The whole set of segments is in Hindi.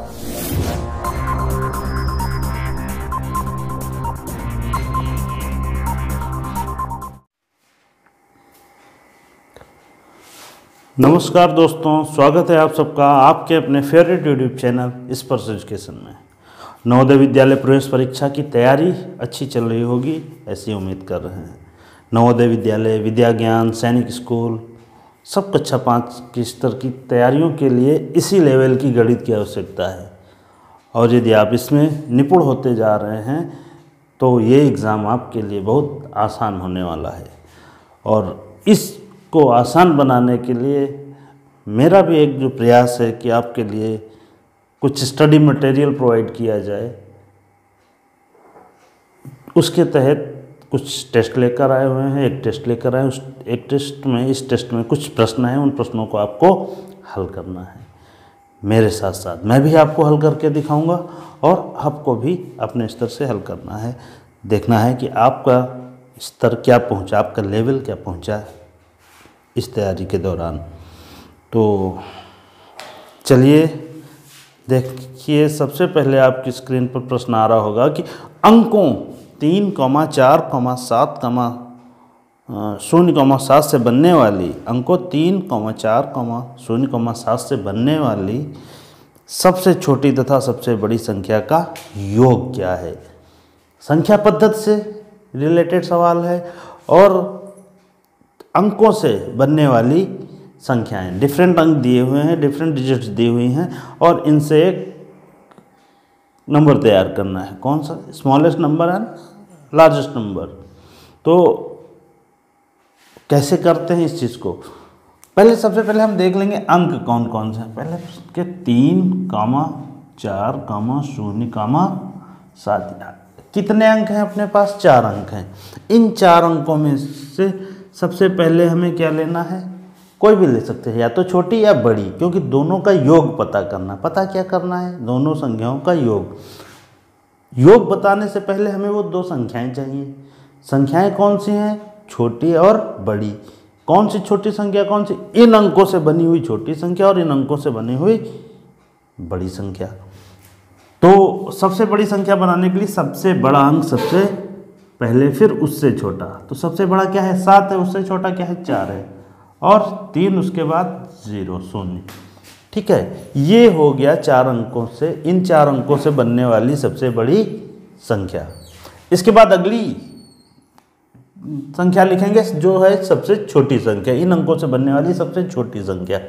नमस्कार दोस्तों, स्वागत है आप सबका आपके अपने फेवरेट यूट्यूब चैनल स्पर्श एजुकेशन में। नवोदय विद्यालय प्रवेश परीक्षा की तैयारी अच्छी चल रही होगी, ऐसी उम्मीद कर रहे हैं। नवोदय विद्यालय, विद्या ज्ञान, सैनिक स्कूल, सब कक्षा 5 के स्तर की तैयारियों के लिए इसी लेवल की गणित की आवश्यकता है। और यदि आप इसमें निपुण होते जा रहे हैं तो ये एग्ज़ाम आपके लिए बहुत आसान होने वाला है। और इसको आसान बनाने के लिए मेरा भी एक जो प्रयास है कि आपके लिए कुछ स्टडी मटेरियल प्रोवाइड किया जाए। उसके तहत कुछ टेस्ट लेकर आए हुए हैं, एक टेस्ट लेकर आए, उस एक टेस्ट में इस टेस्ट में कुछ प्रश्न हैं, उन प्रश्नों को आपको हल करना है। मेरे साथ साथ मैं भी आपको हल करके दिखाऊंगा और आपको भी अपने स्तर से हल करना है। देखना है कि आपका स्तर क्या पहुंचा, आपका लेवल क्या पहुंचा इस तैयारी के दौरान। तो चलिए देखिए, सबसे पहले आपकी स्क्रीन पर प्रश्न आ रहा होगा कि अंकों 3, 4, 7, 0,7 से बनने वाली अंकों 3, 4, 0,7 से बनने वाली सबसे छोटी तथा सबसे बड़ी संख्या का योग क्या है। संख्या पद्धति से रिलेटेड सवाल है और अंकों से बनने वाली संख्याएं, डिफरेंट अंक दिए हुए हैं, डिफरेंट डिजिट्स दी हुई हैं और इनसे एक नंबर तैयार करना है। कौन सा? Smallest number and largest number. तो कैसे करते हैं इस चीज़ को? सबसे पहले हम देख लेंगे अंक कौन कौन से हैं। पहले के 3, 4, 0, 7। कितने अंक हैं अपने पास? 4 अंक हैं। इन 4 अंकों में से सबसे पहले हमें क्या लेना है? कोई भी ले सकते हैं, या तो छोटी या बड़ी, क्योंकि दोनों का योग पता करना। पता क्या करना है? दोनों संख्याओं का योग। योग बताने से पहले हमें वो 2 संख्याएं चाहिए। संख्याएं कौन सी हैं? छोटी और बड़ी। कौन सी छोटी संख्या, कौन सी? इन अंकों से बनी हुई छोटी संख्या और इन अंकों से बनी हुई बड़ी संख्या। तो सबसे बड़ी संख्या बनाने के लिए सबसे बड़ा अंक सबसे पहले, फिर उससे छोटा। तो सबसे बड़ा क्या है? 7 है। उससे छोटा क्या है? 4 है। और 3 उसके बाद 0। ठीक है, ये हो गया 4 अंकों से, इन 4 अंकों से बनने वाली सबसे बड़ी संख्या। इसके बाद अगली संख्या लिखेंगे जो है सबसे छोटी संख्या, इन अंकों से बनने वाली सबसे छोटी संख्या।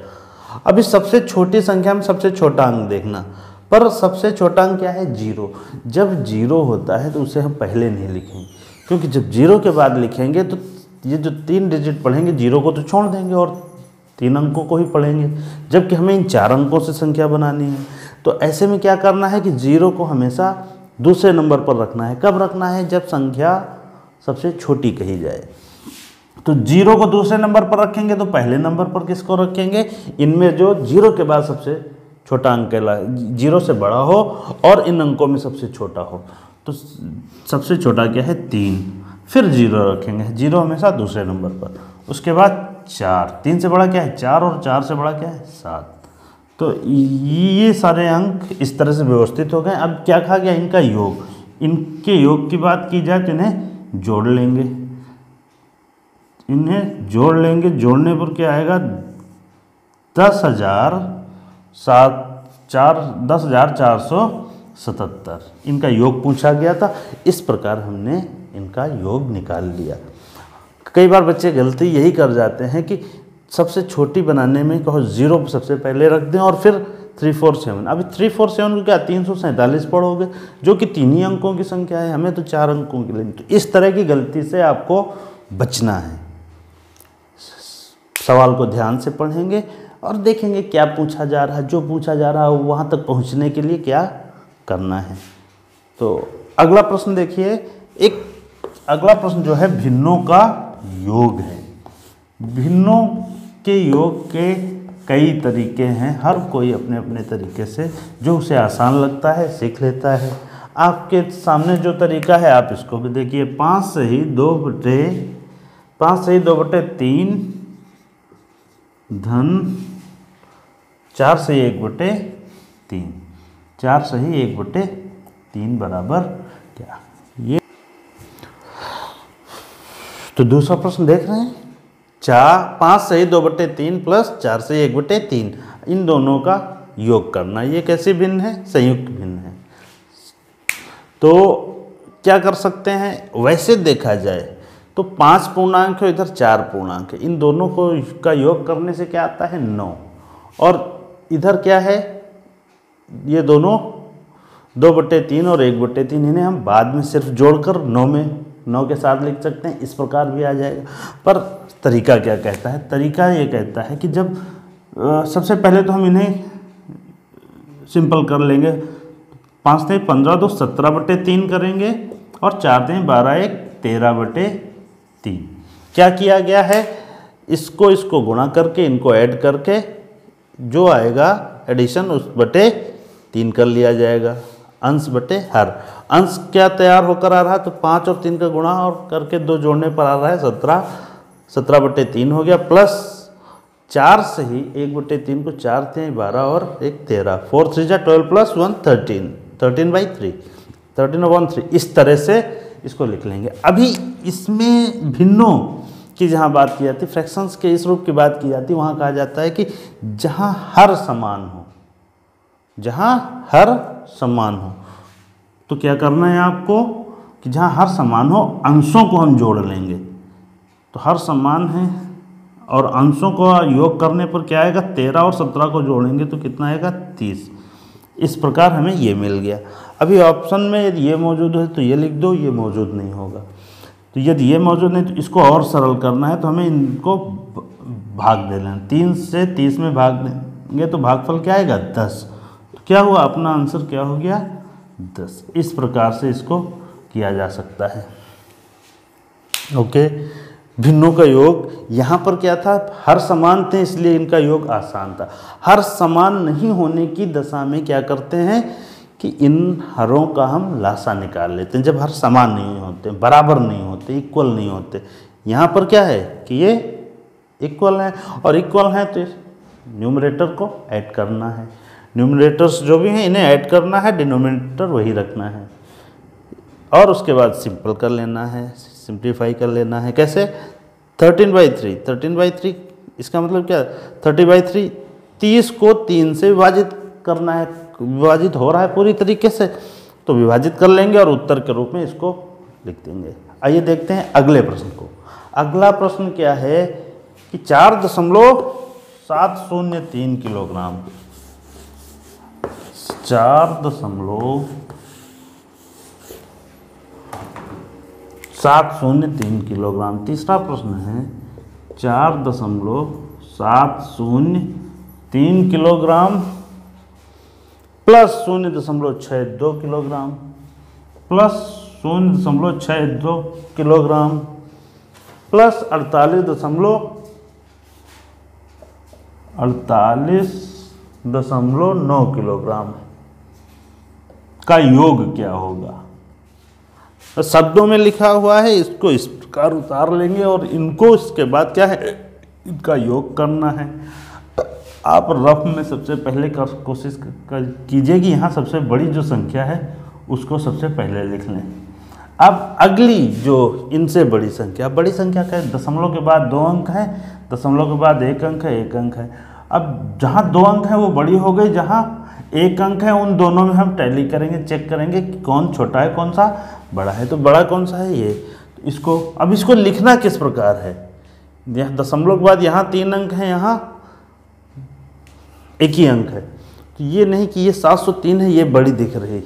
अब इस सबसे छोटी संख्या में सबसे छोटा अंक देखना, पर सबसे छोटा अंक क्या है? 0। जब 0 होता है तो उसे हम पहले नहीं लिखेंगे, क्योंकि जब 0 के बाद लिखेंगे तो ये जो 3 डिजिट पढ़ेंगे 0 को तो छोड़ देंगे और 3 अंकों को ही पढ़ेंगे, जबकि हमें इन 4 अंकों से संख्या बनानी है। तो ऐसे में क्या करना है कि 0 को हमेशा दूसरे नंबर पर रखना है। कब रखना है? जब संख्या सबसे छोटी कही जाए। तो 0 को दूसरे नंबर पर रखेंगे तो पहले नंबर पर किसको रखेंगे? इनमें जो 0 के बाद सबसे छोटा अंक 0 से बड़ा हो और इन अंकों में सबसे छोटा हो। तो सबसे छोटा क्या है? 3। फिर 0 रखेंगे, 0 हमेशा दूसरे नंबर पर। उसके बाद 4, 3 से बड़ा क्या है? 4, और 4 से बड़ा क्या है? 7। तो ये सारे अंक इस तरह से व्यवस्थित हो गए। अब क्या कहा गया? इनका योग। इनके योग की बात की जाए तो इन्हें जोड़ लेंगे। इन्हें जोड़ लेंगे, जोड़ने पर क्या आएगा? 10,477। इनका योग पूछा गया था, इस प्रकार हमने इनका योग निकाल लिया। कई बार बच्चे गलती यही कर जाते हैं कि सबसे छोटी बनाने में कहो 0 सबसे पहले रख दें और फिर 3, 4, 7। अभी 3, 4, 7 को क्या 347 पढ़ोगे, जो कि 3 ही अंकों की संख्या है, हमें तो 4 अंकों की लेनी। तो इस तरह की गलती से आपको बचना है। सवाल को ध्यान से पढ़ेंगे और देखेंगे क्या पूछा जा रहा है, जो पूछा जा रहा है वहाँ तक पहुँचने के लिए क्या करना है। तो अगला प्रश्न देखिए। एक अगला प्रश्न जो है भिन्नों का योग है। भिन्नों के योग के कई तरीके हैं, हर कोई अपने अपने तरीके से जो उसे आसान लगता है सीख लेता है। आपके सामने जो तरीका है आप इसको भी देखिए। 5 से ही 2/3 धन 4 से 1/3। 4 सही 1/3 बराबर क्या? ये तो दूसरा प्रश्न देख रहे हैं, 5 सही 2/3 प्लस 4 सही 1/3, इन दोनों का योग करना। ये कैसे भिन्न है? संयुक्त भिन्न है। तो क्या कर सकते हैं, वैसे देखा जाए तो 5 पूर्णांक है, इधर 4 पूर्णांक है, इन दोनों को का योग करने से क्या आता है 9, और इधर क्या है, ये दोनों 2/3 और 1/3, इन्हें हम बाद में सिर्फ जोड़कर 9 के साथ लिख सकते हैं, इस प्रकार भी आ जाएगा। पर तरीका क्या कहता है? तरीका ये कहता है कि जब सबसे पहले तो हम इन्हें सिंपल कर लेंगे, 5 × 15 2 17/3 करेंगे, और 4 × 12 1 13/3। क्या किया गया है, इसको गुणा करके इनको ऐड करके जो आएगा एडिशन उस बटे 3 कर लिया जाएगा, अंश बटे हर। अंश क्या तैयार होकर आ रहा है, तो 5 और 3 का गुणा और करके 2 जोड़ने पर आ रहा है 17/3 हो गया, प्लस 4 से ही 1/3 को 4 × 12 और 1 13, 4 3 जा 12 प्लस 1 13, 13/3, 13/3। इस तरह से इसको लिख लेंगे। अभी इसमें भिन्नों की जहाँ बात की जाती है, फ्रैक्शंस के इस रूप की बात की जाती है, वहाँ कहा जाता है कि जहाँ हर समान हो, जहाँ हर समान हो, तो क्या करना है आपको कि जहाँ हर समान हो अंशों को हम जोड़ लेंगे। तो हर समान है और अंशों को योग करने पर क्या आएगा, 13 और 17 को जोड़ेंगे तो कितना आएगा 30। इस प्रकार हमें ये मिल गया। अभी ऑप्शन में यदि ये मौजूद है तो ये लिख दो, ये मौजूद नहीं होगा। तो यदि ये मौजूद नहीं तो इसको और सरल करना है तो हमें इनको भाग दे लेना, 3 से 30 में भाग देंगे तो भागफल क्या आएगा 10। तो क्या हुआ, अपना आंसर क्या हो गया 10। इस प्रकार से इसको किया जा सकता है। ओके, भिन्नों का योग यहाँ पर क्या था, हर समान थे इसलिए इनका योग आसान था। हर समान नहीं होने की दशा में क्या करते हैं कि इन हरों का हम लासा निकाल लेते हैं, जब हर समान नहीं होते, बराबर नहीं होते, इक्वल नहीं होते। यहाँ पर क्या है कि ये इक्वल है, और इक्वल है तो न्यूमरेटर को ऐड करना है, न्यूमरेटर्स जो भी हैं इन्हें ऐड करना है, डिनोमिनेटर वही रखना है, और उसके बाद सिंपल कर लेना है, सिंप्लीफाई कर लेना है। कैसे, 13/3 इसका मतलब क्या, 30/3, 30 को 3 से विभाजित करना है, विभाजित हो रहा है पूरी तरीके से, तो विभाजित कर लेंगे और उत्तर के रूप में इसको लिख देंगे। आइए देखते हैं अगले प्रश्न को। अगला प्रश्न क्या है कि 4.703 किलोग्राम, 4.703 किलोग्राम। तीसरा प्रश्न है 4.703 kilogram plus 0.62 kilogram plus 0.62 kilogram plus 48.9 kilogram का योग क्या होगा। शब्दों में लिखा हुआ है, इसको इस प्रकार उतार लेंगे और इनको इसके बाद क्या है, इनका योग करना है। आप रफ में सबसे पहले कोशिश कीजिए कि यहाँ सबसे बड़ी जो संख्या है उसको सबसे पहले लिख लें। अब अगली जो इनसे बड़ी संख्या क्या है, दशमलव के बाद 2 अंक है, दशमलव के बाद 1 अंक है, 1 अंक है। अब जहाँ 2 अंक है वो बड़ी हो गई, जहाँ 1 अंक है उन दोनों में हम टैली करेंगे, चेक करेंगे कि कौन छोटा है कौन सा बड़ा है। तो बड़ा कौन सा है, ये। तो इसको लिखना किस प्रकार है, यहाँ दशमलव के बाद यहाँ 3 अंक है, यहाँ 1 ही अंक है। तो ये नहीं कि ये 703 है, ये बड़ी दिख रही है।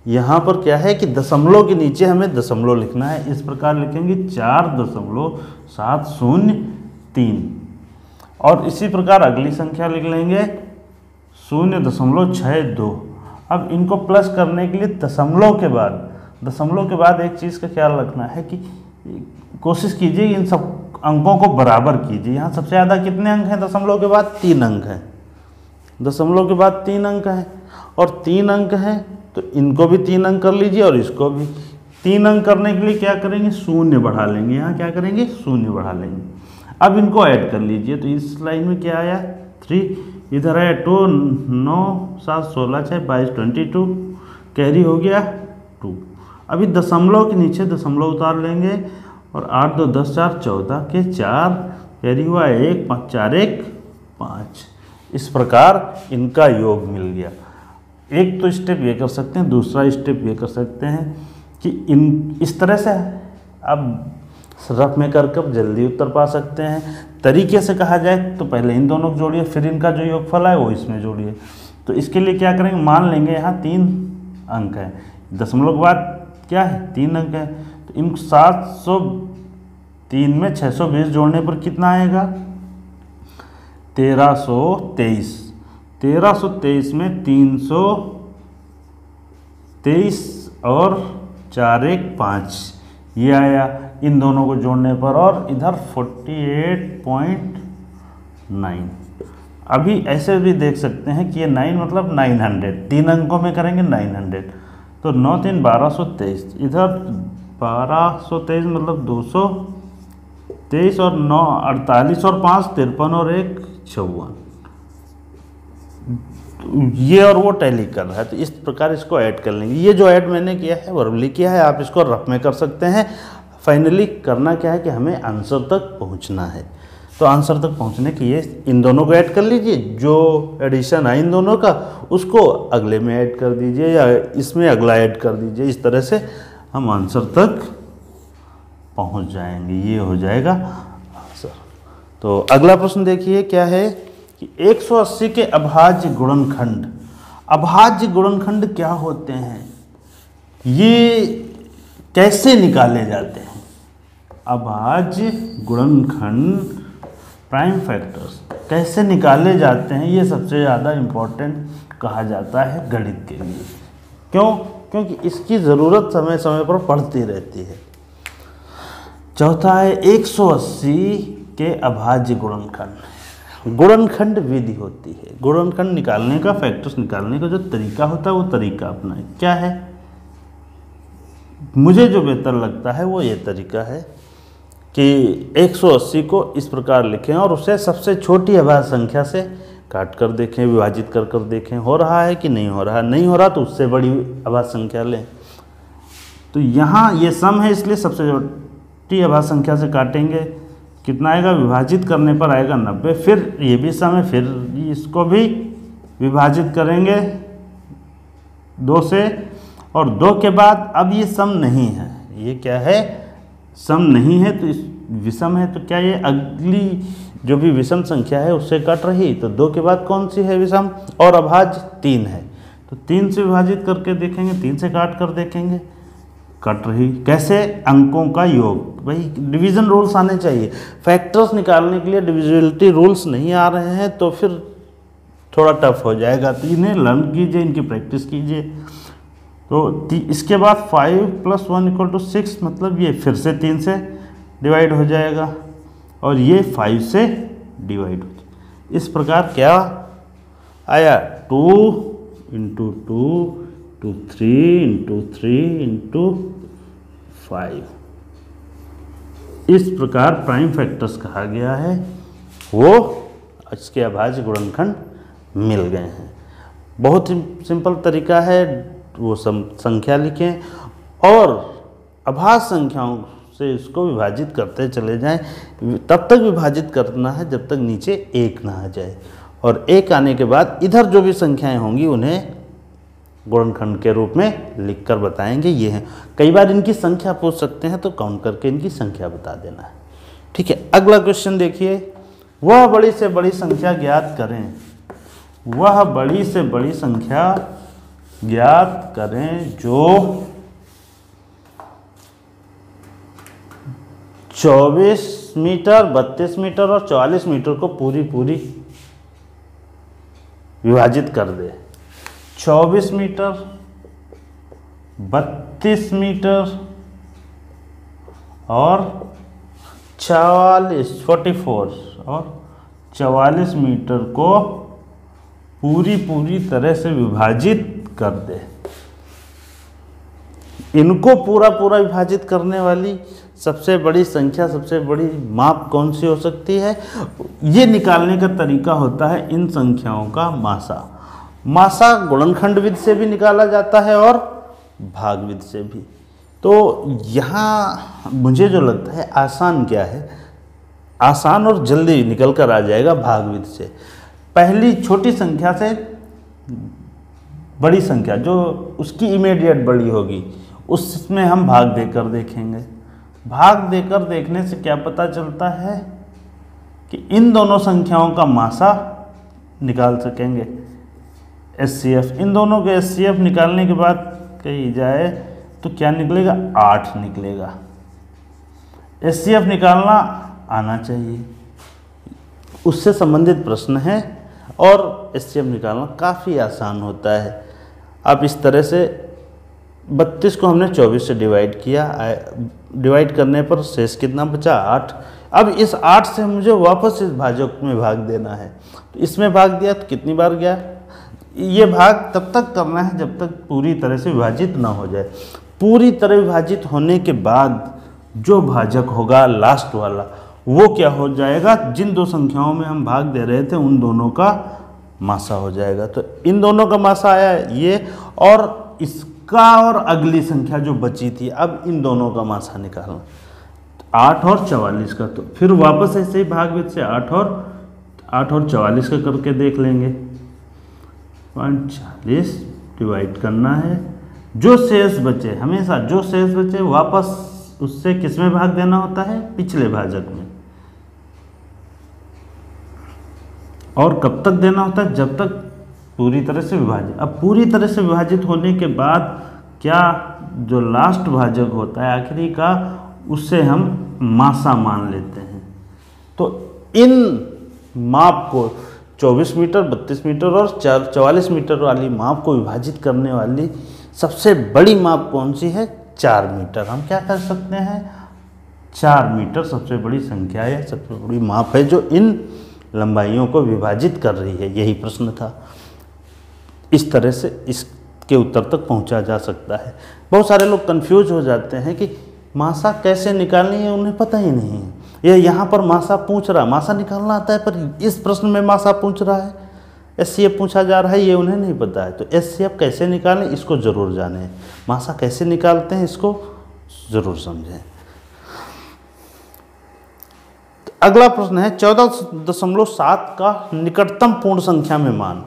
यहाँ पर क्या है कि दशमलव के नीचे हमें दशमलव लिखना है, इस प्रकार लिखेंगे 4.703। और इसी प्रकार अगली संख्या लिख लेंगे 0.62। अब इनको प्लस करने के लिए दशमलव के बाद एक चीज़ का ख्याल रखना है कि कोशिश कीजिए इन सब अंकों को बराबर कीजिए। यहाँ सबसे ज़्यादा कितने अंक हैं, दशमलव के बाद 3 अंक हैं, दशमलव के बाद 3 अंक हैं, और 3 अंक हैं तो इनको भी 3 अंक कर लीजिए और इसको भी 3 अंक करने के लिए क्या करेंगे, 0 बढ़ा लेंगे। यहाँ क्या करेंगे, 0 बढ़ा लेंगे। अब इनको ऐड कर लीजिए, तो इस लाइन में क्या आया 3, इधर है 2, 9, 7, 16, 6, 22, 22, कैरी हो गया 2। अभी दशमलव के नीचे दशमलव उतार लेंगे और 8, 2, 10, 4, 14 के 4, कैरी हुआ 1, 5, 4, 1, 5। इस प्रकार इनका योग मिल गया। एक तो स्टेप ये कर सकते हैं, दूसरा स्टेप ये कर सकते हैं कि इस तरह से अब रफ में कर जल्दी उत्तर पा सकते हैं। तरीके से कहा जाए तो पहले इन दोनों को जोड़िए, फिर इनका जो योगफल है वो इसमें जोड़िए। तो इसके लिए क्या करेंगे, मान लेंगे यहाँ 3 अंक है, दशमलव के बाद क्या है 3 अंक है, तो इन 703 में 620 जोड़ने पर कितना आएगा 1323। 1323 में 323 और 4, 1, 5 ये आया इन दोनों को जोड़ने पर, और इधर 48.9। अभी ऐसे भी देख सकते हैं कि ये 9 मतलब 900, 3 अंकों में करेंगे 900, तो 9, 3, 1223, इधर 1223 मतलब 223 और 9, 48 और 5, 53 और 1, 54। ये और वो टैली कर रहा है, तो इस प्रकार इसको ऐड कर लेंगे। ये जो ऐड मैंने किया है वर्बली किया है, आप इसको रफ में कर सकते हैं। फाइनली करना क्या है कि हमें आंसर तक पहुंचना है। तो आंसर तक पहुंचने के लिए इन दोनों को ऐड कर लीजिए, जो एडिशन है इन दोनों का उसको अगले में ऐड कर दीजिए या इसमें अगला ऐड कर दीजिए। इस तरह से हम आंसर तक पहुंच जाएंगे, ये हो जाएगा आंसर। तो अगला प्रश्न देखिए क्या है कि 180 के अभाज्य गुणनखंड। अभाज्य गुणनखंड क्या होते हैं, ये कैसे निकाले जाते हैं? अभाज्य गुणनखंड प्राइम फैक्टर्स कैसे निकाले जाते हैं, ये सबसे ज़्यादा इम्पोर्टेंट कहा जाता है गणित के लिए। क्यों? क्योंकि इसकी ज़रूरत समय समय पर पड़ती रहती है। चौथा है 180 के अभाज्य गुणनखंड। गुणनखंड विधि होती है, गुणनखंड निकालने का, फैक्टर्स निकालने का जो तरीका होता है वो तरीका अपना है। क्या है? मुझे जो बेहतर लगता है वो ये तरीका है कि 180 को इस प्रकार लिखें और उसे सबसे छोटी अभाज्य संख्या से काट कर देखें, विभाजित कर कर देखें हो रहा है कि नहीं हो रहा। नहीं हो रहा तो उससे बड़ी अभाज्य संख्या लें। तो यहाँ ये सम है इसलिए सबसे छोटी अभाज्य संख्या से काटेंगे, कितना आएगा, विभाजित करने पर आएगा 90। फिर ये भी सम है, फिर इसको भी विभाजित करेंगे 2 से, और 2 के बाद अब ये सम नहीं है, ये क्या है, सम नहीं है, तो इस विषम है, तो क्या ये अगली जो भी विषम संख्या है उससे कट रही। तो 2 के बाद कौन सी है विषम, और अभाज्य 3 है, तो 3 से विभाजित करके देखेंगे, 3 से काट कर देखेंगे, कट रही। कैसे? अंकों का योग। भाई डिवीज़न रूल्स आने चाहिए। फैक्टर्स निकालने के लिए डिविजिबिलिटी रूल्स नहीं आ रहे हैं तो फिर थोड़ा टफ हो जाएगा, तो इन्हें लर्न कीजिए, इनकी प्रैक्टिस कीजिए। तो इसके बाद 5 + 1 = 6, मतलब ये फिर से 3 से डिवाइड हो जाएगा और ये 5 से डिवाइड हो जाएगा। इस प्रकार क्या आया, 2 × 2 × 3 × 3 × 5। इस प्रकार प्राइम फैक्टर्स कहा गया है, वो इसके अभाज्य गुणनखंड मिल गए हैं। बहुत ही सिंपल तरीका है, वो संख्या लिखें और अभाज्य संख्याओं से इसको विभाजित करते चले जाएं। तब तक विभाजित करना है जब तक नीचे 1 ना आ जाए, और 1 आने के बाद इधर जो भी संख्याएं होंगी उन्हें गुणनखंड के रूप में लिखकर बताएंगे। ये हैं, कई बार इनकी संख्या पूछ सकते हैं तो काउंट करके इनकी संख्या बता देना है। ठीक है, अगला क्वेश्चन देखिए, वह बड़ी से बड़ी संख्या ज्ञात करें। वह बड़ी से बड़ी संख्या ज्ञात करें जो 24 मीटर, 32 मीटर और 44 मीटर को पूरी विभाजित कर दे। 24 मीटर, 32 मीटर और 44 और 44 मीटर को पूरी तरह से विभाजित कर दे। इनको पूरा विभाजित करने वाली सबसे बड़ी संख्या, सबसे बड़ी माप कौन सी हो सकती है, ये निकालने का तरीका होता है इन संख्याओं का मासा। मासा गुणनखंड विधि से भी निकाला जाता है और भाग विधि से भी। तो यहाँ मुझे जो लगता है आसान क्या है, आसान और जल्दी निकल कर आ जाएगा भाग विधि से। पहली छोटी संख्या से बड़ी संख्या जो उसकी इमीडिएट बड़ी होगी उसमें हम भाग देकर देखेंगे। भाग देकर देखने से क्या पता चलता है कि इन दोनों संख्याओं का मासा निकाल सकेंगे, एचसीएफ। इन दोनों के एचसीएफ निकालने के बाद कही जाए तो क्या निकलेगा, 8 निकलेगा। एचसीएफ निकालना आना चाहिए, उससे संबंधित प्रश्न है और एचसीएफ निकालना काफ़ी आसान होता है। अब इस तरह से 32 को हमने 24 से डिवाइड किया, डिवाइड करने पर शेष कितना बचा, 8। अब इस 8 से मुझे वापस इस भाजक में भाग देना है। तो इसमें भाग दिया तो कितनी बार गया, ये भाग तब तक करना है जब तक पूरी तरह से विभाजित ना हो जाए। पूरी तरह विभाजित होने के बाद जो भाजक होगा लास्ट वाला, वो क्या हो जाएगा, जिन दो संख्याओं में हम भाग दे रहे थे उन दोनों का मासा हो जाएगा। तो इन दोनों का मासा आया ये, और इसका और अगली संख्या जो बची थी, अब इन दोनों का मासा निकालना, 8 और 44 का। तो फिर वापस ऐसे ही भाग विधि से 8 और 44 का करके देख लेंगे। 40 डिवाइड करना है, जो शेष बचे, हमेशा जो शेष बचे वापस उससे किस में भाग देना होता है, पिछले भाजक में। और कब तक देना होता है, जब तक पूरी तरह से विभाजित। अब पूरी तरह से विभाजित होने के बाद क्या जो लास्ट भाजक होता है आखिरी का, उससे हम मासा मान लेते हैं। तो इन माप को 24 मीटर, 32 मीटर और 44 मीटर वाली माप को विभाजित करने वाली सबसे बड़ी माप कौन सी है, 4 मीटर। हम क्या कर सकते हैं, 4 मीटर सबसे बड़ी संख्या है, सबसे बड़ी माप है जो इन लंबाइयों को विभाजित कर रही है। यही प्रश्न था। इस तरह से इसके उत्तर तक पहुंचा जा सकता है। बहुत सारे लोग कंफ्यूज हो जाते हैं कि मासा कैसे निकालनी है, उन्हें पता ही नहीं है। ये यहाँ पर मासा पूछ रहा, मासा निकालना आता है, पर इस प्रश्न में मासा पूछ रहा है, एचसीएफ पूछा जा रहा है, ये उन्हें नहीं पता है। तो एचसीएफ कैसे निकालें इसको ज़रूर जानें, मासा कैसे निकालते हैं इसको ज़रूर समझें। तो अगला प्रश्न है 14.7 का निकटतम पूर्ण संख्या में मान।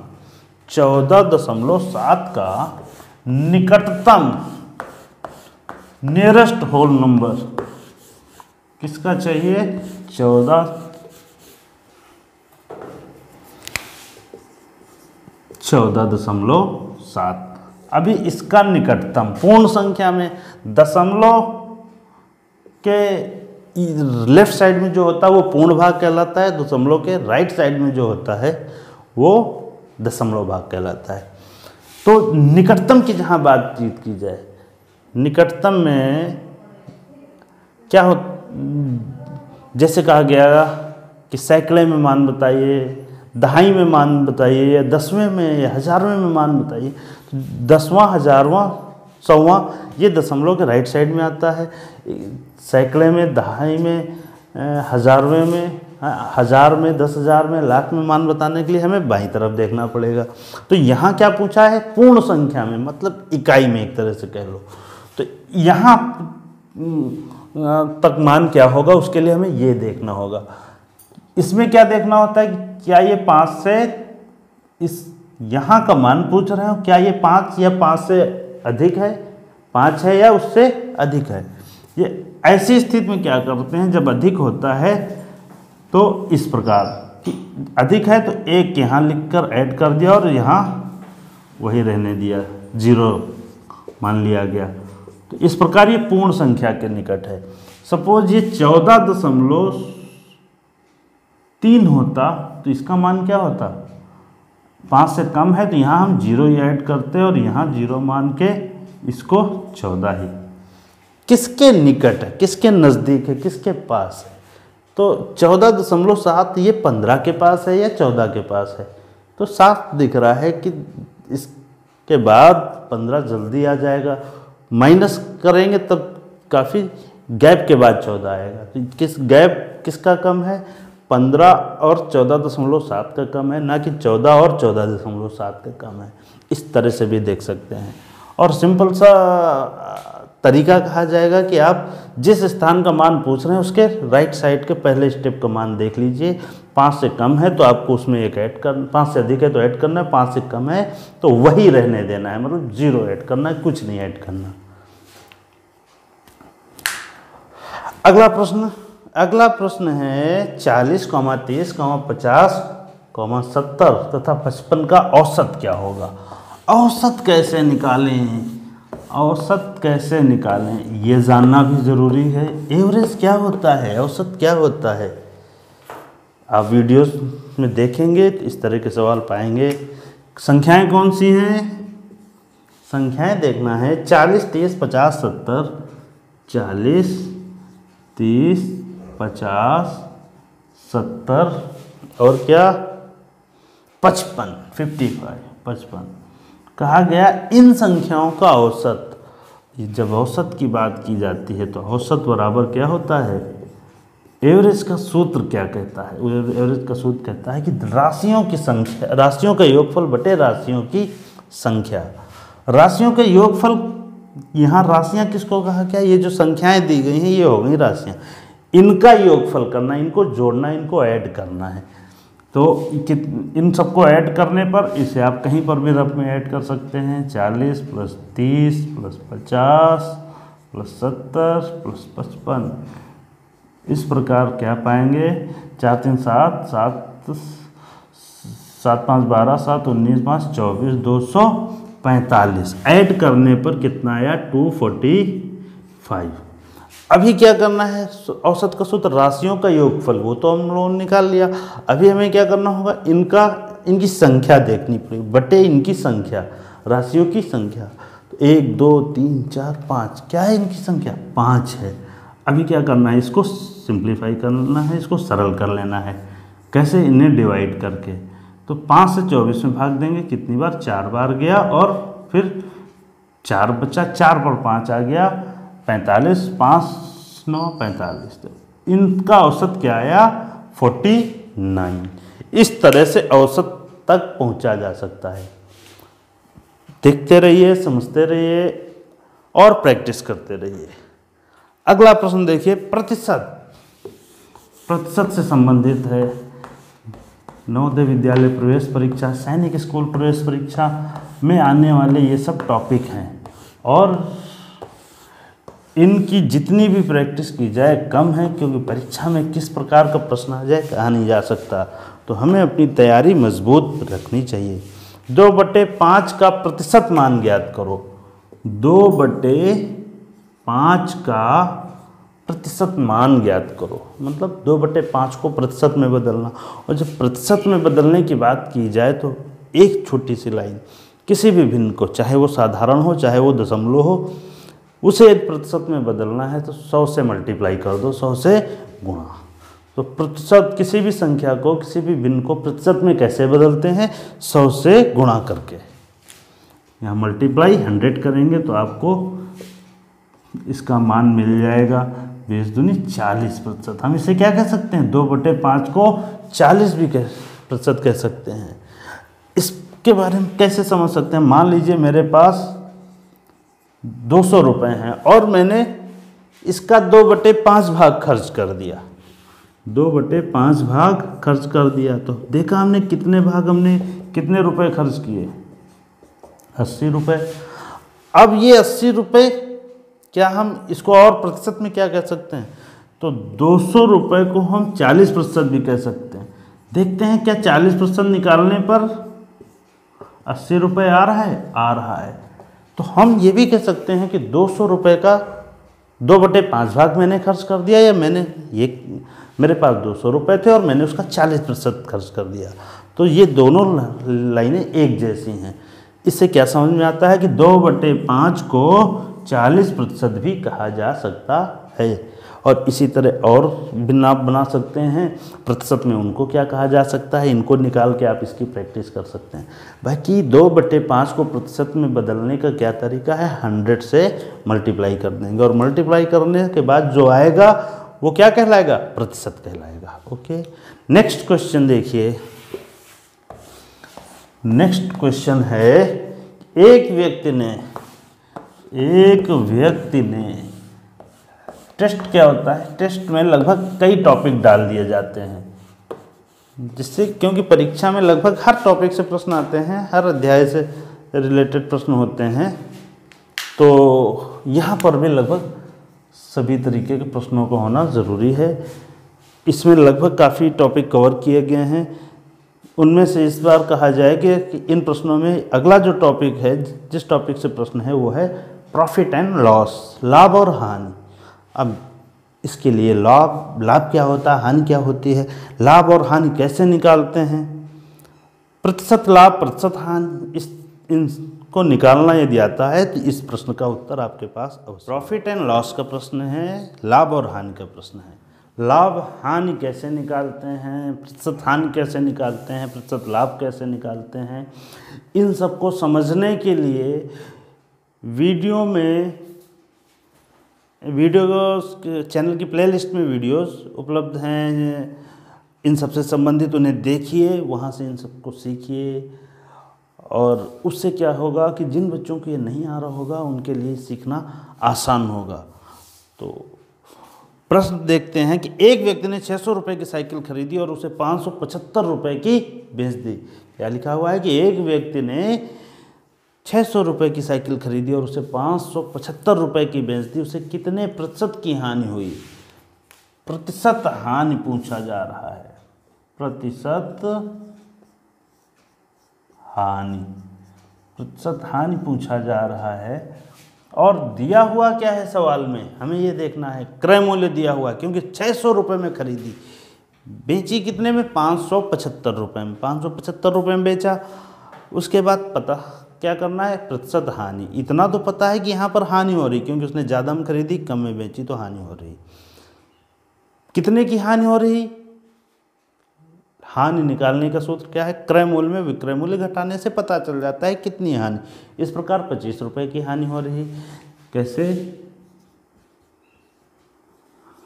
14.7 का निकटतम नियरेस्ट होल नंबर किसका चाहिए, 14.7। अभी इसका निकटतम पूर्ण संख्या में दशमलव के लेफ्ट साइड में जो होता है वो पूर्ण भाग कहलाता है, दशमलव के राइट साइड में जो होता है वो दशमलव भाग कहलाता है। तो निकटतम की जहाँ बातचीत की जाए, निकटतम में क्या हो, जैसे कहा गया कि सैकड़े में मान बताइए, दहाई में मान बताइए, या 10वें में या 1000वें में मान बताइए। तो 10वां, 1000वां, 100वां ये दशमलव के राइट साइड में आता है। सैकड़े में, दहाई में, 1000वें में, 1000 में, 10,000 में, लाख में मान बताने के लिए हमें बाईं तरफ देखना पड़ेगा। तो यहाँ क्या पूछा है, पूर्ण संख्या में, मतलब इकाई में एक तरह से कह लो। तो यहाँ तक मान क्या होगा उसके लिए हमें ये देखना होगा। इसमें क्या देखना होता है कि क्या ये 5 से, इस यहाँ का मान पूछ रहे हो, क्या ये 5 या 5 से अधिक है, 5 है या उससे अधिक है। ये ऐसी स्थिति में क्या करते हैं, जब अधिक होता है तो इस प्रकार कि अधिक है तो 1 यहाँ लिखकर ऐड कर दिया और यहाँ वही रहने दिया, 0 मान लिया गया। तो इस प्रकार ये पूर्ण संख्या के निकट है। सपोज ये 14.3 होता तो इसका मान क्या होता, 5 से कम है तो यहाँ हम 0 ही ऐड करते और यहाँ 0 मान के इसको 14 ही। किसके निकट है, किसके नज़दीक है, किसके पास है। तो 14.7 ये 15 के पास है या 14 के पास है। तो साफ दिख रहा है कि इसके बाद 15 जल्दी आ जाएगा। माइनस करेंगे तब काफ़ी गैप के बाद 14 आएगा। तो किस गैप किसका कम है? 15 और 14.7 का कम है, ना कि 14 और 14.7 का कम है। इस तरह से भी देख सकते हैं। और सिंपल सा तरीका कहा जाएगा कि आप जिस स्थान का मान पूछ रहे हैं उसके राइट साइड के पहले स्टेप का मान देख लीजिए। 5 से कम है तो आपको उसमें एक ऐड कर, 5 से अधिक है तो ऐड करना है, 5 से कम है तो वही रहने देना है, मतलब 0 ऐड करना है, कुछ नहीं ऐड करना। अगला प्रश्न है 40, 30, 50, 70 तथा 55 का औसत क्या होगा? औसत कैसे निकालें? औसत कैसे निकालें ये जानना भी ज़रूरी है। एवरेज क्या होता है, औसत क्या होता है? आप वीडियोस में देखेंगे तो इस तरह के सवाल पाएंगे। संख्याएं कौन सी हैं? संख्याएं देखना है 40, 30, 50, 70। 40, 30, 50, 70 और क्या 55, 55 कहा गया। इन संख्याओं का औसत, जब औसत की बात की जाती है तो औसत बराबर क्या होता है? एवरेज का सूत्र क्या कहता है? एवरेज का सूत्र कहता है कि राशियों की संख्या, राशियों का योगफल बटे राशियों की संख्या। राशियों के योगफल, यहाँ राशियाँ किसको कहा गया? ये जो संख्याएं दी गई हैं ये हो गई राशियाँ, इनका योगफल करना, इनको जोड़ना, इनको ऐड करना है। तो इन सबको ऐड करने पर इसे आप कहीं पर भी रफ में ऐड कर सकते हैं। 40 + 30 + 50 + 70 + 55। इस प्रकार क्या पाएंगे? 4 3 7 7 7 5 12 7 19 5 24 245। ऐड करने पर कितना आया? 245। अभी क्या करना है? औसत का सूत्र राशियों का योगफल, वो तो हम लोगों ने निकाल लिया। अभी हमें क्या करना होगा? इनकी संख्या देखनी पड़ेगी बटे इनकी संख्या, राशियों की संख्या। तो 1 2 3 4 5, क्या है इनकी संख्या? 5 है। अभी क्या करना है? इसको सिंप्लीफाई करना है, इसको सरल कर लेना है। कैसे? इन्हें डिवाइड करके। तो 5 से 24 में भाग देंगे, कितनी बार? 4 बार गया, और फिर 4 बचा, 4 पर 5 आ गया, 45, 5 9 45। तो इनका औसत क्या आया? 49। इस तरह से औसत तक पहुंचा जा सकता है। देखते रहिए, समझते रहिए और प्रैक्टिस करते रहिए। अगला प्रश्न देखिए, प्रतिशत से संबंधित है। नवोदय विद्यालय प्रवेश परीक्षा, सैनिक स्कूल प्रवेश परीक्षा में आने वाले ये सब टॉपिक हैं, और इनकी जितनी भी प्रैक्टिस की जाए कम है, क्योंकि परीक्षा में किस प्रकार का प्रश्न आ जाए कहा नहीं जा सकता। तो हमें अपनी तैयारी मजबूत रखनी चाहिए। 2/5 का प्रतिशत मान ज्ञात करो। 2/5 का प्रतिशत मान ज्ञात करो, मतलब 2/5 को प्रतिशत में बदलना। और जब प्रतिशत में बदलने की बात की जाए तो एक छोटी सी लाइन, किसी भी भिन्न को, चाहे वो साधारण हो चाहे वो दशमलव हो, उसे प्रतिशत में बदलना है तो 100 से मल्टीप्लाई कर दो, 100 से गुणा। तो प्रतिशत, किसी भी संख्या को, किसी भी भिन्न को प्रतिशत में कैसे बदलते हैं? 100 से गुणा करके। यहाँ मल्टीप्लाई 100 करेंगे तो आपको इसका मान मिल जाएगा 20 दूनी 40%। हम इसे क्या कह सकते हैं? 2/5 को 40 भी प्रतिशत कह सकते हैं। इसके बारे में कैसे समझ सकते हैं? मान लीजिए मेरे पास 200 रुपये हैं और मैंने इसका 2/5 भाग खर्च कर दिया। 2/5 भाग खर्च कर दिया तो देखा हमने कितने भाग, हमने कितने रुपए खर्च किए? 80 रुपये। अब ये 80 रुपये, क्या हम इसको और प्रतिशत में क्या कह सकते हैं? तो 200 रुपये को हम 40% भी कह सकते हैं। देखते हैं क्या 40% निकालने पर 80 रुपये आ रहा है? आ रहा है। तो हम ये भी कह सकते हैं कि 200 रुपये का 2/5 भाग मैंने खर्च कर दिया, या मेरे पास 200 रुपये थे और मैंने उसका 40% खर्च कर दिया। तो ये दोनों लाइनें एक जैसी हैं। इससे क्या समझ में आता है कि 2/5 को 40% भी कहा जा सकता है। और इसी तरह और भी आप बना सकते हैं प्रतिशत में, उनको क्या कहा जा सकता है, इनको निकाल के आप इसकी प्रैक्टिस कर सकते हैं। बाकी 2/5 को प्रतिशत में बदलने का क्या तरीका है, 100 से मल्टीप्लाई कर देंगे और मल्टीप्लाई करने के बाद जो आएगा वो क्या कहलाएगा, प्रतिशत कहलाएगा। ओके, नेक्स्ट क्वेश्चन देखिए। नेक्स्ट क्वेश्चन है, एक व्यक्ति ने टेस्ट क्या होता है, टेस्ट में लगभग कई टॉपिक डाल दिए जाते हैं, जिससे क्योंकि परीक्षा में लगभग हर टॉपिक से प्रश्न आते हैं, हर अध्याय से रिलेटेड प्रश्न होते हैं, तो यहाँ पर भी लगभग सभी तरीके के प्रश्नों को होना ज़रूरी है। इसमें लगभग काफ़ी टॉपिक कवर किए गए हैं। उनमें से इस बार कहा जाए कि इन प्रश्नों में अगला जो टॉपिक है, जिस टॉपिक से प्रश्न है वो है प्रॉफिट एंड लॉस, लाभ और हानि। अब इसके लिए लाभ क्या होता है, हानि क्या होती है, लाभ और हानि कैसे निकालते हैं, प्रतिशत लाभ प्रतिशत हानि, इनको निकालना यदि आता है तो इस प्रश्न का उत्तर आपके पास अवश्य। प्रॉफिट एंड लॉस का प्रश्न है, लाभ और हानि का प्रश्न है। लाभ हानि कैसे निकालते हैं, प्रतिशत हानि कैसे निकालते हैं, प्रतिशत लाभ कैसे निकालते हैं, इन सबको समझने के लिए वीडियो चैनल की प्लेलिस्ट में वीडियोस उपलब्ध हैं, इन सबसे संबंधित उन्हें देखिए, वहाँ से इन सबको सीखिए। और उससे क्या होगा कि जिन बच्चों को ये नहीं आ रहा होगा उनके लिए सीखना आसान होगा। तो प्रश्न देखते हैं कि एक व्यक्ति ने 600 रुपये की साइकिल खरीदी और उसे 575 रुपये की बेच दी। क्या लिखा हुआ है कि एक व्यक्ति ने 600 रुपये की साइकिल खरीदी और उसे 575 रुपये की बेच दी, उसे कितने प्रतिशत की हानि हुई। प्रतिशत हानि पूछा जा रहा है, प्रतिशत हानि पूछा जा रहा है। और दिया हुआ क्या है सवाल में, हमें ये देखना है, क्रय मूल्य दिया हुआ है, क्योंकि 600 रुपये में खरीदी, बेची कितने में, 575 रुपये में, 575 रुपये में बेचा। उसके बाद पता क्या करना है, प्रतिशत हानि। इतना तो पता है कि यहाँ पर हानि हो रही, क्योंकि उसने ज़्यादा में खरीदी कम में बेची तो हानि हो रही। कितने की हानि हो रही, हानि निकालने का सूत्र क्या है, क्रय मूल्य में विक्रय मूल्य घटाने से पता चल जाता है कितनी हानि। इस प्रकार 25 रुपये की हानि हो रही। कैसे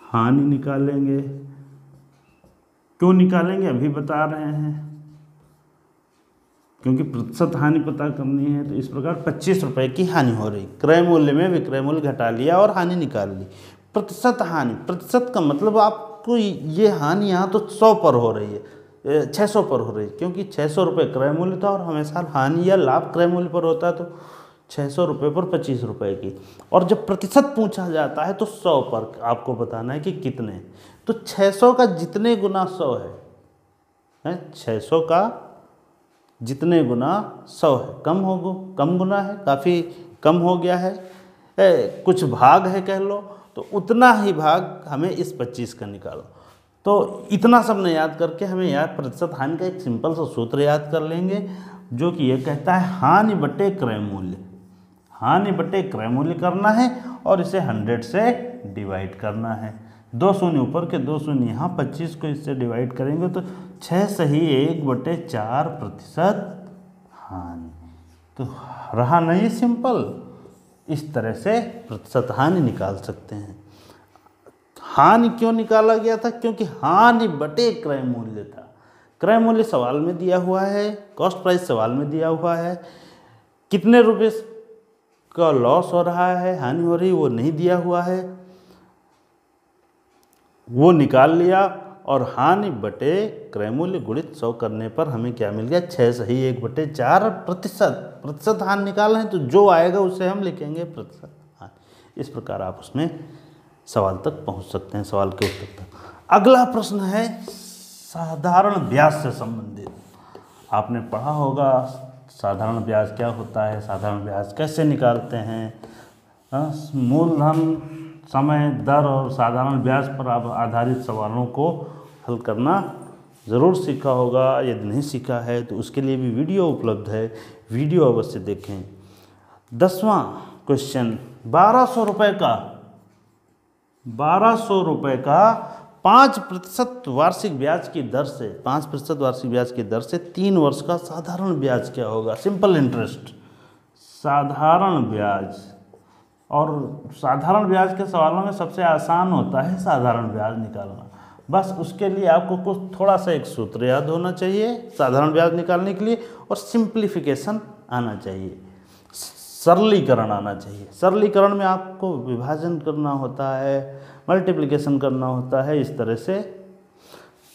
हानि निकालेंगे, क्यों निकालेंगे अभी बता रहे हैं, क्योंकि प्रतिशत हानि पता करनी है। तो इस प्रकार 25 रुपये की हानि हो रही, क्रय मूल्य में विक्रय मूल्य घटा लिया और हानि निकाल ली। प्रतिशत हानि, प्रतिशत का मतलब आपको ये हानि यहाँ तो 100 पर हो रही है, 600 पर हो रही है, क्योंकि 600 रुपये क्रय मूल्य था और हमेशा हानि या लाभ क्रय मूल्य पर होता है, तो 600 रुपये पर 25 रुपये की। और जब प्रतिशत पूछा जाता है तो 100 पर आपको बताना है कि कितने। तो 600 का जितने गुना 100 है, 600 का जितने गुना 100 है, कम गुना है, काफ़ी कम हो गया है, कुछ भाग है कह लो, तो उतना ही भाग हमें इस 25 का निकालो। तो इतना सब न याद करके हमें याद प्रतिशत हानि का एक सिंपल सा सूत्र याद कर लेंगे, जो कि ये कहता है हानि बटे क्रय मूल्य। हानि बटे क्रय मूल्य करना है और इसे 100 से डिवाइड करना है। 2 शून्य ऊपर के 2 शून्य यहाँ, 25 को इससे डिवाइड करेंगे तो 6 सही 1/4 प्रतिशत हानि। तो रहा नहीं सिंपल, इस तरह से प्रतिशत हानि निकाल सकते हैं। हानि क्यों निकाला गया था, क्योंकि हानि बटे क्रय मूल्य था। क्रय मूल्य सवाल में दिया हुआ है, कॉस्ट प्राइस सवाल में दिया हुआ है, कितने रुपए का लॉस हो रहा है, हानि हो रही, वो नहीं दिया हुआ है, वो निकाल लिया। और हानि बटे क्रय मूल्य गुणित 100 करने पर हमें क्या मिल गया, 6 सही 1/4 प्रतिशत। प्रतिशत हानि निकालना है तो जो आएगा उसे हम लिखेंगे प्रतिशत हानि। इस प्रकार आप उसमें सवाल तक पहुंच सकते हैं, सवाल के उत्तर तक। अगला प्रश्न है साधारण ब्याज से संबंधित। आपने पढ़ा होगा साधारण ब्याज क्या होता है, साधारण ब्याज कैसे निकालते हैं, मूलधन, समय, दर और साधारण ब्याज पर आधारित सवालों को हल करना ज़रूर सीखा होगा। यदि नहीं सीखा है तो उसके लिए भी वीडियो उपलब्ध है, वीडियो अवश्य देखें। 10वां क्वेश्चन, 1200 रुपये का 1200 रुपये का 5% वार्षिक ब्याज की दर से 5% वार्षिक ब्याज की दर से 3 वर्ष का साधारण ब्याज क्या होगा? सिंपल इंटरेस्ट, साधारण ब्याज। और साधारण ब्याज के सवालों में सबसे आसान होता है साधारण ब्याज निकालना। बस उसके लिए आपको कुछ थोड़ा सा एक सूत्र याद होना चाहिए साधारण ब्याज निकालने के लिए, और सिंप्लीफिकेशन आना चाहिए, सरलीकरण आना चाहिए। सरलीकरण में आपको विभाजन करना होता है, मल्टीप्लिकेशन करना होता है, इस तरह से।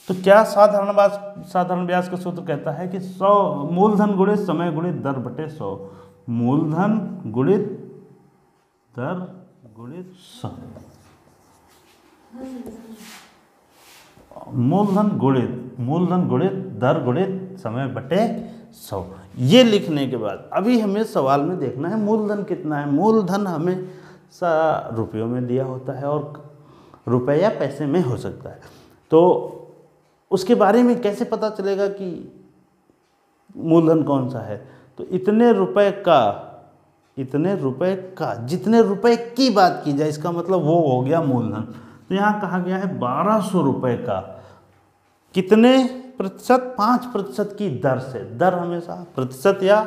तो क्या साधारण ब्याज का सूत्र कहता है कि 100 मूलधन गुणित समय गुणित दर बटे 100, मूलधन गुणित दर गुणित 100, मूलधन गुणित दर गुणित समय बटे 100। ये लिखने के बाद अभी हमें सवाल में देखना है मूलधन कितना है। मूलधन हमें रुपयों में दिया होता है और रुपये या पैसे में हो सकता है, तो उसके बारे में कैसे पता चलेगा कि मूलधन कौन सा है? तो इतने रुपए का जितने रुपए की बात की जाए, इसका मतलब वो हो गया मूलधन। तो यहाँ कहा गया है 1200 रुपये का कितने प्रतिशत? 5% की दर से। दर हमेशा प्रतिशत या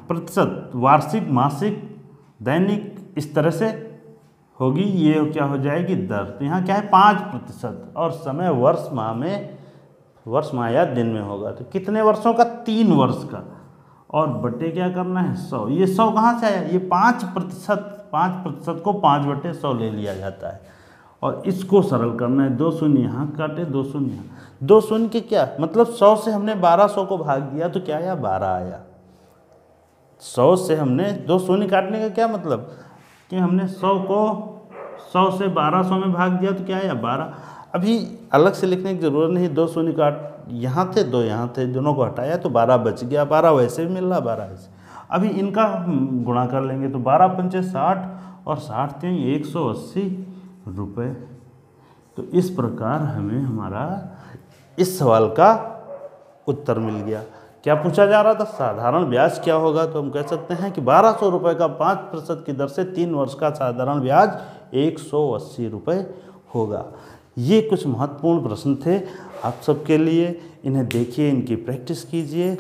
प्रतिशत, वार्षिक, मासिक, दैनिक, इस तरह से होगी। ये क्या हो जाएगी? दर। तो यहाँ क्या है? 5%, और समय वर्ष माह या दिन में होगा। तो कितने वर्षों का? 3 वर्ष का। और बटे क्या करना है? 100। ये 100 कहाँ से आया? ये 5% को 5/100 ले लिया जाता है, और इसको सरल करना है। 2 शून्य यहाँ काटे, 2 शून्य यहाँ, 2 शून्य के क्या मतलब? 100 से हमने 1200 को भाग दिया तो क्या आया? 12 आया। 100 से हमने 2 शून्य काटने का क्या मतलब कि हमने 100 को 100 से 1200 में भाग दिया तो क्या आया? 12। अभी अलग से लिखने की जरूरत नहीं, 2 शून्य काट, यहाँ थे 2 यहाँ थे, दोनों को हटाया तो 12 बच गया। 12 वैसे भी मिल रहा, 12 ऐसे। अभी इनका गुणा कर लेंगे तो 12 पंचे 60, और 60 के 180 रुपये। तो इस प्रकार हमें हमारा इस सवाल का उत्तर मिल गया। क्या पूछा जा रहा था? साधारण ब्याज क्या होगा? तो हम कह सकते हैं कि 1200 रुपये का 5% की दर से 3 वर्ष का साधारण ब्याज 180 रुपये होगा। ये कुछ महत्वपूर्ण प्रश्न थे आप सबके लिए। इन्हें देखिए, इनकी प्रैक्टिस कीजिए।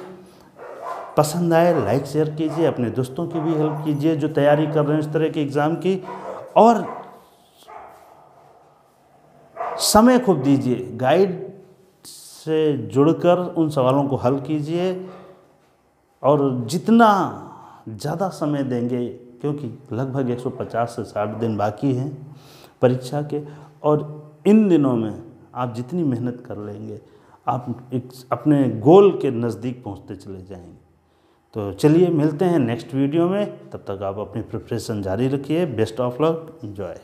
पसंद आए लाइक शेयर कीजिए, अपने दोस्तों की भी हेल्प कीजिए जो तैयारी कर रहे हैं इस तरह के एग्ज़ाम की, और समय खूब दीजिए। गाइड से जुड़कर उन सवालों को हल कीजिए, और जितना ज़्यादा समय देंगे, क्योंकि लगभग 150 से 60 दिन बाकी हैं परीक्षा के, और इन दिनों में आप जितनी मेहनत कर लेंगे, आप एक अपने गोल के नज़दीक पहुंचते चले जाएंगे। तो चलिए मिलते हैं नेक्स्ट वीडियो में, तब तक आप अपनी प्रिपरेशन जारी रखिए। Best of luck, enjoy.